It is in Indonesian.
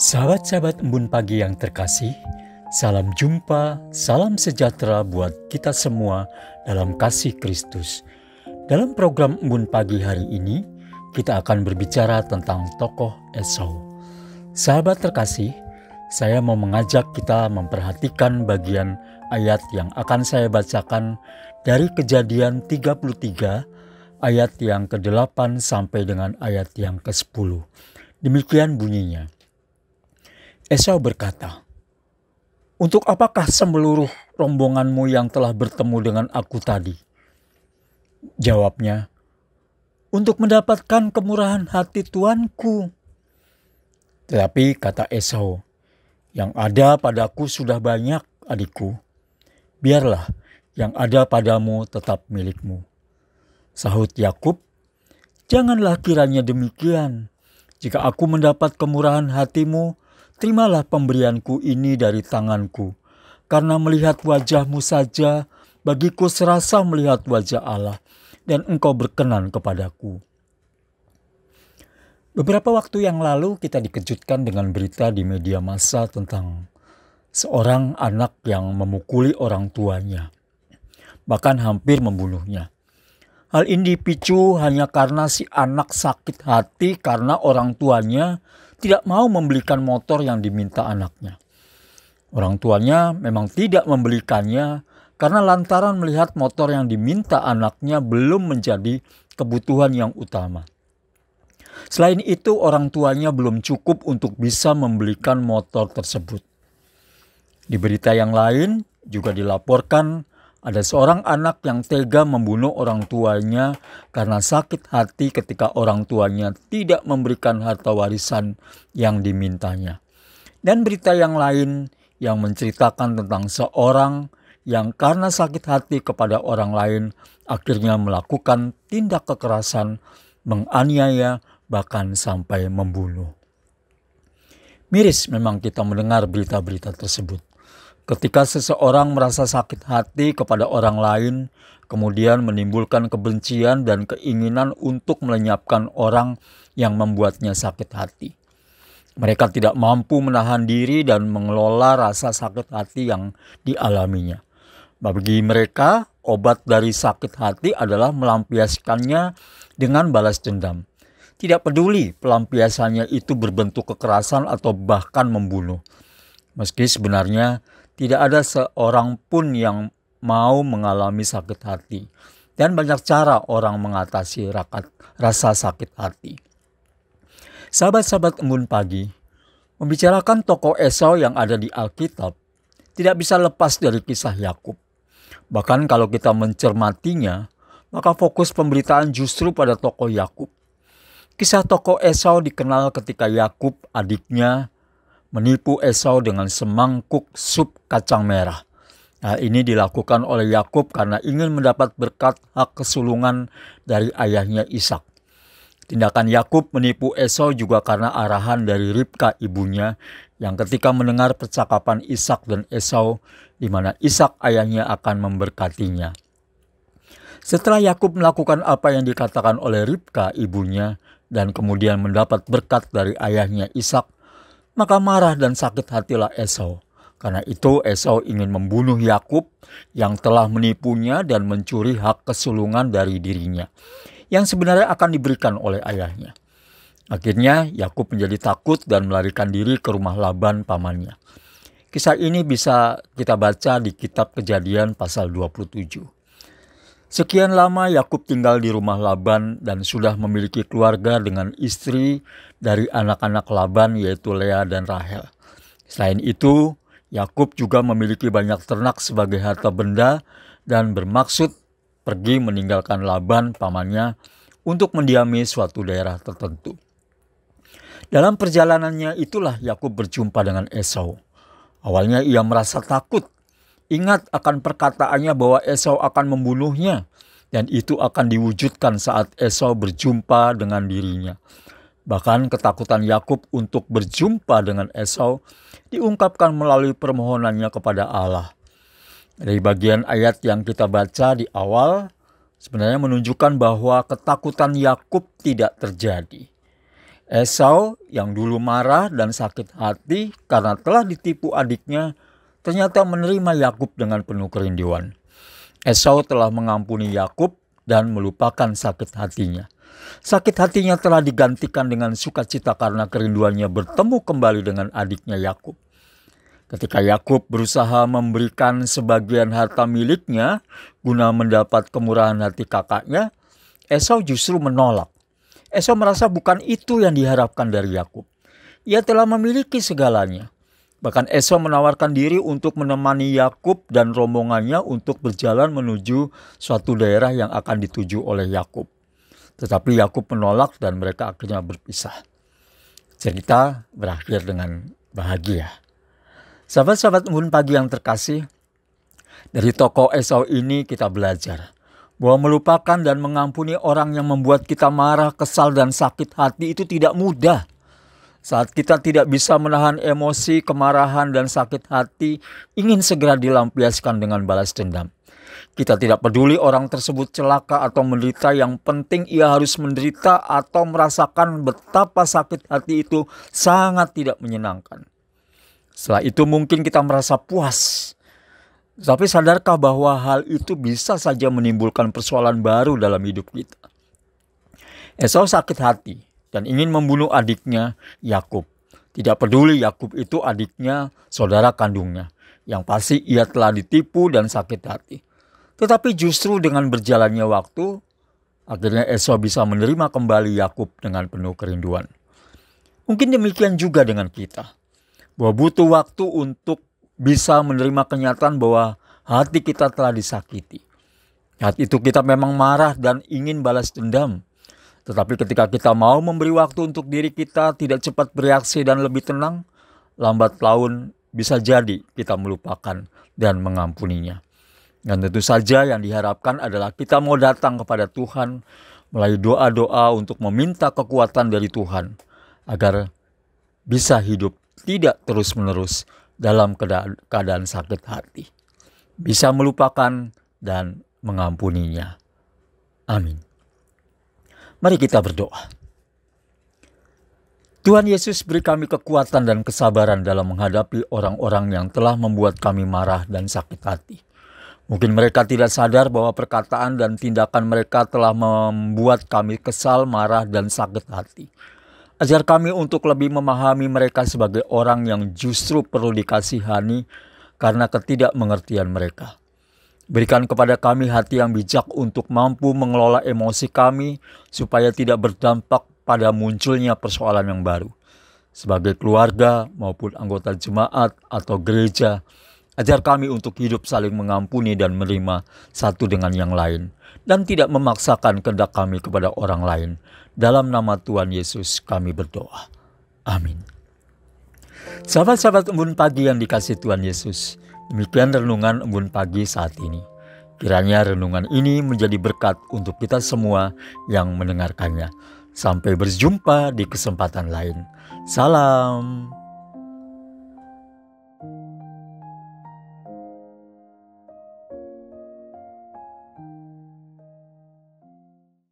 Sahabat-sahabat Embun Pagi yang terkasih, salam jumpa, salam sejahtera buat kita semua dalam kasih Kristus. Dalam program Embun Pagi hari ini, kita akan berbicara tentang tokoh Esau. Sahabat terkasih, saya mau mengajak kita memperhatikan bagian ayat yang akan saya bacakan dari Kejadian 33, ayat yang ke-8 sampai dengan ayat yang ke-10. Demikian bunyinya. Esau berkata, "Untuk apakah seluruh rombonganmu yang telah bertemu dengan aku tadi?" Jawabnya, "Untuk mendapatkan kemurahan hati tuanku." Tetapi kata Esau, "Yang ada padaku sudah banyak, adikku. Biarlah yang ada padamu tetap milikmu." Sahut Yakub, "Janganlah kiranya demikian. Jika aku mendapat kemurahan hatimu, terimalah pemberianku ini dari tanganku, karena melihat wajahmu saja, bagiku serasa melihat wajah Allah, dan engkau berkenan kepadaku." Beberapa waktu yang lalu kita dikejutkan dengan berita di media massa tentang seorang anak yang memukuli orang tuanya, bahkan hampir membunuhnya. Hal ini dipicu hanya karena si anak sakit hati karena orang tuanya tidak mau membelikan motor yang diminta anaknya. Orang tuanya memang tidak membelikannya karena lantaran melihat motor yang diminta anaknya belum menjadi kebutuhan yang utama. Selain itu, orang tuanya belum cukup untuk bisa membelikan motor tersebut. Di berita yang lain juga dilaporkan ada seorang anak yang tega membunuh orang tuanya karena sakit hati ketika orang tuanya tidak memberikan harta warisan yang dimintanya. Dan berita yang lain yang menceritakan tentang seorang yang karena sakit hati kepada orang lain akhirnya melakukan tindak kekerasan, menganiaya, bahkan sampai membunuh. Miris memang kita mendengar berita-berita tersebut. Ketika seseorang merasa sakit hati kepada orang lain, kemudian menimbulkan kebencian dan keinginan untuk melenyapkan orang yang membuatnya sakit hati. Mereka tidak mampu menahan diri dan mengelola rasa sakit hati yang dialaminya. Bagi mereka, obat dari sakit hati adalah melampiaskannya dengan balas dendam. Tidak peduli pelampiasannya itu berbentuk kekerasan atau bahkan membunuh. Meski sebenarnya tidak ada seorang pun yang mau mengalami sakit hati. Dan banyak cara orang mengatasi rasa sakit hati. Sahabat-sahabat Embun Pagi, membicarakan tokoh Esau yang ada di Alkitab tidak bisa lepas dari kisah Yakub. Bahkan kalau kita mencermatinya, maka fokus pemberitaan justru pada tokoh Yakub. Kisah tokoh Esau dikenal ketika Yakub, adiknya, menipu Esau dengan semangkuk sup kacang merah. Hal ini dilakukan oleh Yakub karena ingin mendapat berkat hak kesulungan dari ayahnya Ishak. Tindakan Yakub menipu Esau juga karena arahan dari Ribka ibunya yang ketika mendengar percakapan Ishak dan Esau di mana Ishak ayahnya akan memberkatinya. Setelah Yakub melakukan apa yang dikatakan oleh Ribka ibunya dan kemudian mendapat berkat dari ayahnya Ishak, maka marah dan sakit hatilah Esau. Karena itu Esau ingin membunuh Yakub yang telah menipunya dan mencuri hak kesulungan dari dirinya, yang sebenarnya akan diberikan oleh ayahnya. Akhirnya Yakub menjadi takut dan melarikan diri ke rumah Laban pamannya. Kisah ini bisa kita baca di kitab Kejadian pasal 27. Sekian lama Yakub tinggal di rumah Laban dan sudah memiliki keluarga dengan istri dari anak-anak Laban yaitu Lea dan Rahel. Selain itu, Yakub juga memiliki banyak ternak sebagai harta benda dan bermaksud pergi meninggalkan Laban pamannya untuk mendiami suatu daerah tertentu. Dalam perjalanannya itulah Yakub berjumpa dengan Esau. Awalnya ia merasa takut. Ingat akan perkataannya bahwa Esau akan membunuhnya, dan itu akan diwujudkan saat Esau berjumpa dengan dirinya. Bahkan ketakutan Yakub untuk berjumpa dengan Esau diungkapkan melalui permohonannya kepada Allah. Dari bagian ayat yang kita baca di awal, sebenarnya menunjukkan bahwa ketakutan Yakub tidak terjadi. Esau yang dulu marah dan sakit hati karena telah ditipu adiknya, ternyata menerima Yakub dengan penuh kerinduan. Esau telah mengampuni Yakub dan melupakan sakit hatinya. Sakit hatinya telah digantikan dengan sukacita karena kerinduannya bertemu kembali dengan adiknya Yakub. Ketika Yakub berusaha memberikan sebagian harta miliknya guna mendapat kemurahan hati kakaknya, Esau justru menolak. Esau merasa bukan itu yang diharapkan dari Yakub. Ia telah memiliki segalanya. Bahkan Esau menawarkan diri untuk menemani Yakub dan rombongannya untuk berjalan menuju suatu daerah yang akan dituju oleh Yakub. Tetapi Yakub menolak dan mereka akhirnya berpisah. Cerita berakhir dengan bahagia. Sahabat-sahabat Embun Pagi yang terkasih, dari tokoh Esau ini kita belajar bahwa melupakan dan mengampuni orang yang membuat kita marah, kesal, dan sakit hati itu tidak mudah. Saat kita tidak bisa menahan emosi, kemarahan, dan sakit hati, ingin segera dilampiaskan dengan balas dendam. Kita tidak peduli orang tersebut celaka atau menderita, yang penting ia harus menderita atau merasakan betapa sakit hati itu sangat tidak menyenangkan. Setelah itu mungkin kita merasa puas. Tapi sadarkah bahwa hal itu bisa saja menimbulkan persoalan baru dalam hidup kita? Esau sakit hati dan ingin membunuh adiknya Yakub. Tidak peduli Yakub itu adiknya, saudara kandungnya. Yang pasti ia telah ditipu dan sakit hati. Tetapi justru dengan berjalannya waktu, akhirnya Esau bisa menerima kembali Yakub dengan penuh kerinduan. Mungkin demikian juga dengan kita. Bahwa butuh waktu untuk bisa menerima kenyataan bahwa hati kita telah disakiti. Saat itu kita memang marah dan ingin balas dendam. Tetapi ketika kita mau memberi waktu untuk diri kita, tidak cepat bereaksi dan lebih tenang, lambat laun bisa jadi kita melupakan dan mengampuninya. Dan tentu saja yang diharapkan adalah kita mau datang kepada Tuhan melalui doa-doa untuk meminta kekuatan dari Tuhan agar bisa hidup tidak terus-menerus dalam keadaan sakit hati. Bisa melupakan dan mengampuninya. Amin. Mari kita berdoa. Tuhan Yesus, beri kami kekuatan dan kesabaran dalam menghadapi orang-orang yang telah membuat kami marah dan sakit hati. Mungkin mereka tidak sadar bahwa perkataan dan tindakan mereka telah membuat kami kesal, marah, dan sakit hati. Ajar kami untuk lebih memahami mereka sebagai orang yang justru perlu dikasihani karena ketidakmengertian mereka. Berikan kepada kami hati yang bijak untuk mampu mengelola emosi kami supaya tidak berdampak pada munculnya persoalan yang baru. Sebagai keluarga maupun anggota jemaat atau gereja, ajar kami untuk hidup saling mengampuni dan menerima satu dengan yang lain, dan tidak memaksakan kehendak kami kepada orang lain. Dalam nama Tuhan Yesus kami berdoa. Amin. Sahabat-sahabat Embun Pagi yang dikasihi Tuhan Yesus, demikian renungan Embun Pagi saat ini. Kiranya renungan ini menjadi berkat untuk kita semua yang mendengarkannya. Sampai berjumpa di kesempatan lain. Salam.